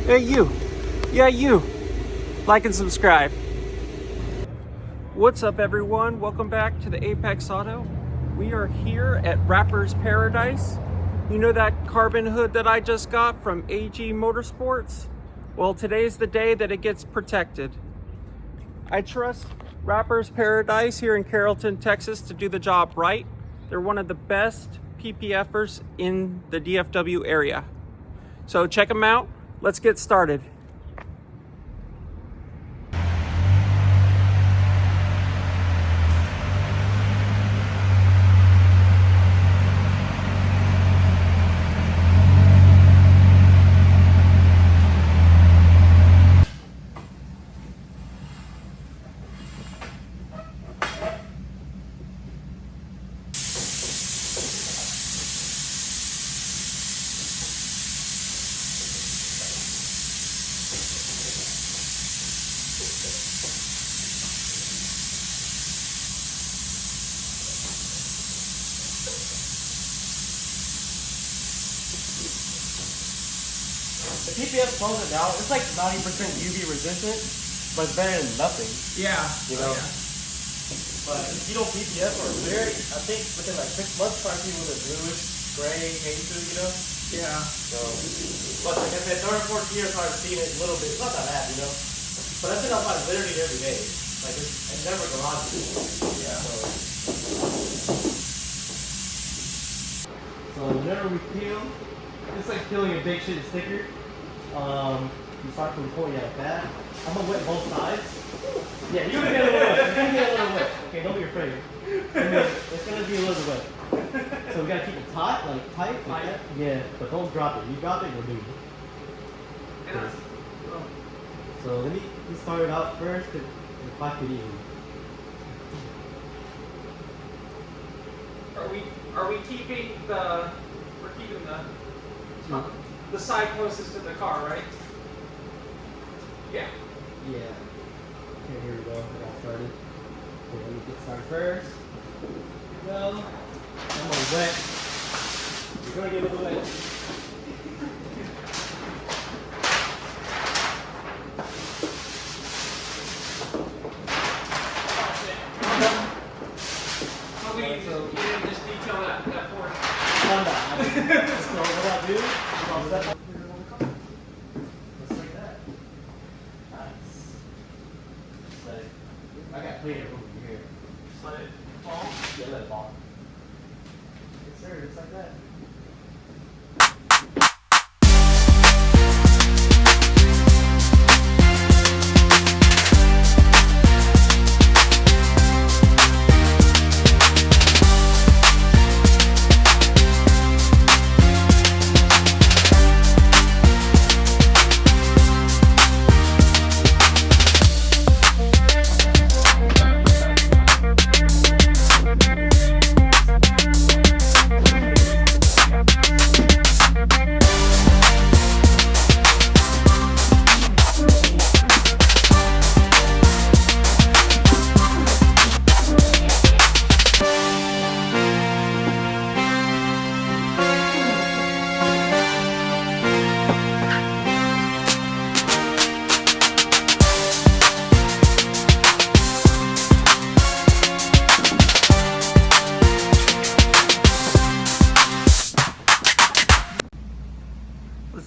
Hey you, yeah you, like and subscribe. What's up everyone, welcome back to the Apex Auto. We are here at Rapper's Paradise. You know that carbon hood that I just got from AGMotorsports? Well, today's the day that it gets protected. I trust Rapper's Paradise here in Carrollton, Texas to do the job right. They're one of the best PPFers in the DFW area. So check them out. Let's get started. The PPF slows it down. It's like 90% UV resistant, but it's better than nothing. Yeah. You know? Yeah. But if you don't PPF or clear it, I think within like 6 months, probably with a bluish, gray, hazy, you know? Yeah. So, but like I said, third or fourth year, I've seen it a little bit. It's not that bad, you know? But I think I'm like literally every day. Like it's never garage. Yeah. So whenever we peel, it's like peeling a big shit sticker. You start from pulling out that. I'm gonna wet both sides. Yeah, you're gonna get a little wet. It's gonna get a little wet. Okay, don't be afraid. It's gonna be a little wet. So we gotta keep it tight, like that. Yeah, but don't drop it. You drop it, you'll do it. So let me start it out first, if I could even. Are we keeping the the side closest to the car, right? Yeah. Yeah. Okay, here we go. I got started. Okay, let me get started first. Here we go. I'm gonna wet. You're gonna get a little wet. So you didn't just detail that portion. So what I do, I'll set up just like that. Nice. Just let it. I got cleaner over here. Just let it fall. Yeah, let it fall. Yes, sir. Just like that.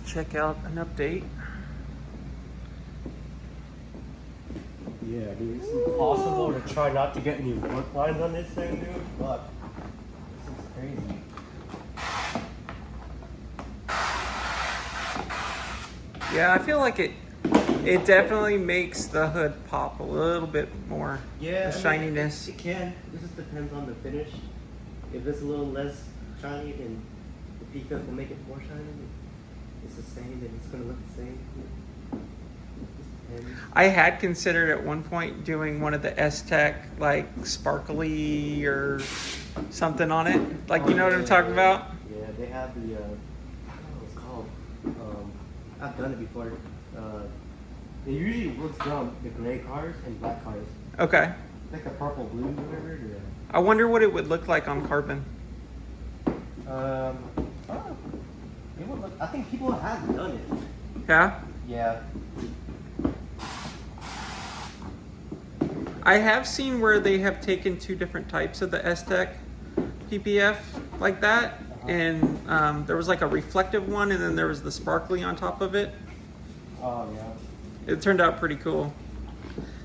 Check out an update. Yeah, dude, it's impossible to try not to get any work lines on this thing, dude. Fuck. This is crazy. Yeah, I feel like it definitely makes the hood pop a little bit more. Yeah, the shininess. It can. This just depends on the finish. If it's a little less shiny, then the PPF will make it more shiny. It's the same, then it's gonna look the same. I had considered at one point doing one of the S-Tech, like sparkly or something on it. Like, you know what I'm talking about? Yeah, they have the, I don't know what it's called. I've done it before. It usually looks good on the gray cars and black cars. Okay. Like the purple blue, whatever. Yeah. I wonder what it would look like on carbon. It would look, I think people have done it. Yeah? Yeah. I have seen where they have taken two different types of the S-Tech PPF like that, and there was like a reflective one, and then there was the sparkly on top of it. Oh yeah. It turned out pretty cool.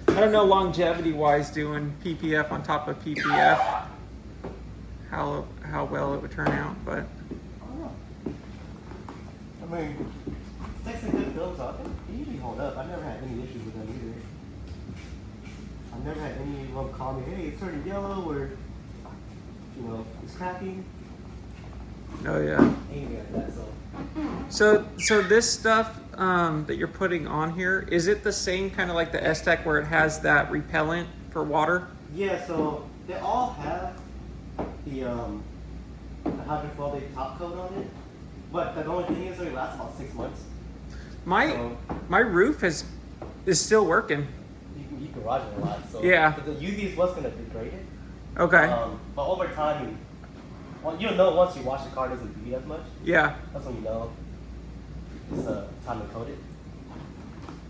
I don't know longevity-wise doing PPF on top of PPF how well it would turn out, but I don't know. I mean, it's like some good films out there. They usually hold up. I've never had any issues with them either. I've never had anyone call me, hey, it's turning yellow, or, you know, it's cracking. oh yeah. Anything like that, so. So this stuff that you're putting on here, is it the same kind of like the S-Tech where it has that repellent for water? Yeah, so they all have the hydrophobic top coat on it, but the only thing is it only lasts about 6 months. My roof is still working. You garage it a lot, so yeah. But the UV was gonna degrade it. Okay. But over time, well, you'll know once you wash the car, it doesn't bleed as much. Yeah. That's when you know it's time to coat it.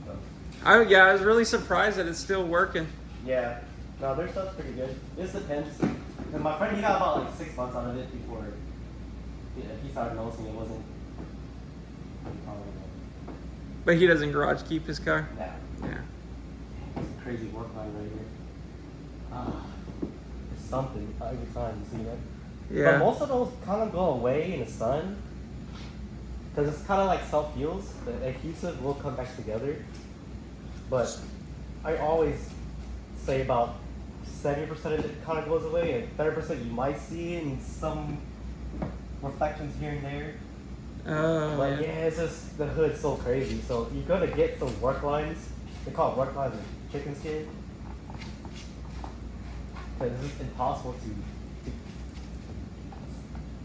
So. Yeah, I was really surprised that it's still working. Yeah. No, their stuff's pretty good. This depends. And my friend, he got about like 6 months out of it before he started noticing it wasn't. But he doesn't garage keep his car? Yeah. Yeah. It's a crazy work line right here. It's something every time you see that. Yeah. But most of those kind of go away in the sun. Because it's kind of like self-heals. The adhesive will come back together. But I always say about 70% of it kind of goes away, and 30% you might see in some reflections here and there. But yeah, it's just the hood's so crazy. So you're gonna get some work lines. They call it work lines with chicken skin. Because it's impossible to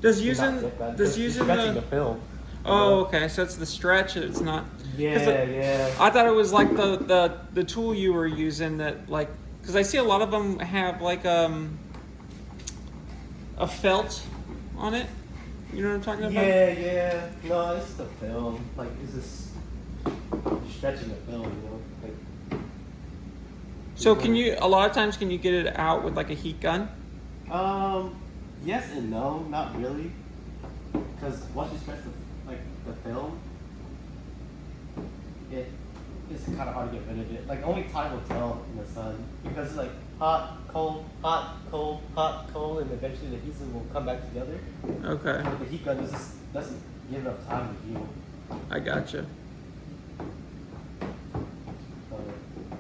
Does using the film. Oh, okay. So it's the stretch. It's not. Yeah. I thought it was like the tool you were using that like, because I see a lot of them have like a felt on it. You know what I'm talking about? Yeah. No, it's the film. Like, it's just stretching the film, you know? Like, so a lot of times can you get it out with like a heat gun? Yes and no, not really. Because once you stretch the film, it's kind of hard to get rid of it. Like, only time will tell in the sun. Because it's like hot, cold, hot, cold, hot, cold, and eventually the adhesive will come back together. Okay. But the heat gun doesn't give enough time to heal. I gotcha. So,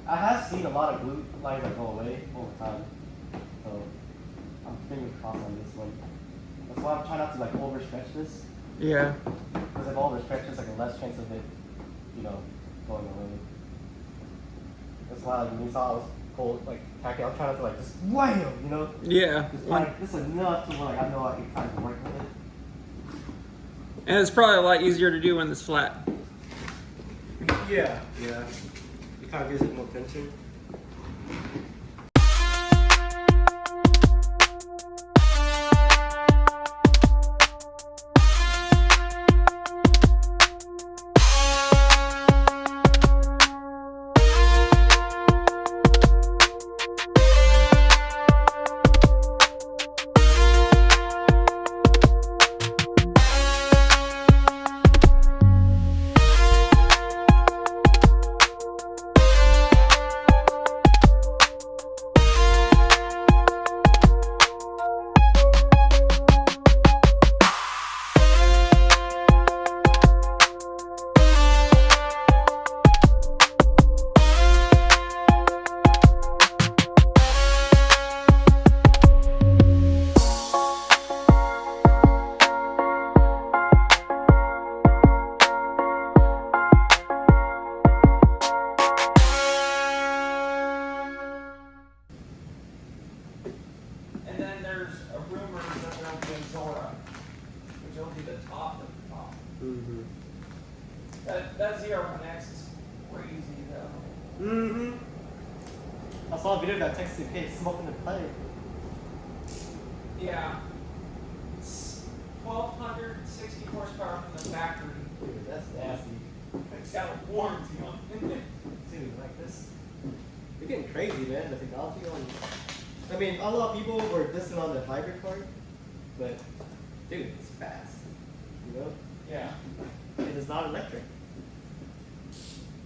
I have seen a lot of glue lines that go away over time. So I'm fingers crossed on this one. That's why I'm trying not to like overstretch this. Yeah. Because if I overstretch, there's like a less chance of it, you know, going away. That's why like when you saw I was cold, like tacky, I was trying to like just wham, you know. Yeah. It's enough to like I know I can kind of work with it. And it's probably a lot easier to do when it's flat. Yeah. It kind of gives it more tension. And then there's a rumor that there'll be a Zora, which will be the top of the top. Mm-hmm. That ZR1X is crazy though. Mm-hmm. I saw a video of that Texas kid smoking the pipe. Yeah. It's 1,260 horsepower from the factory. Dude, that's nasty. got a warranty on it. Dude, like this. You're getting crazy, man. The technology on. I mean, a lot of people were dissing on the hybrid part, but dude, it's fast. You know? Yeah. And it's not electric.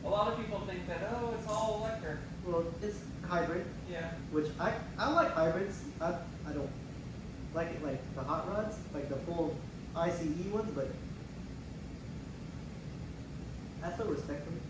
A lot of people think that, oh, it's all electric. Well, it's hybrid, Yeah. which I like hybrids. I don't like it like the hot rods, like the full ICE ones, but I still respect them.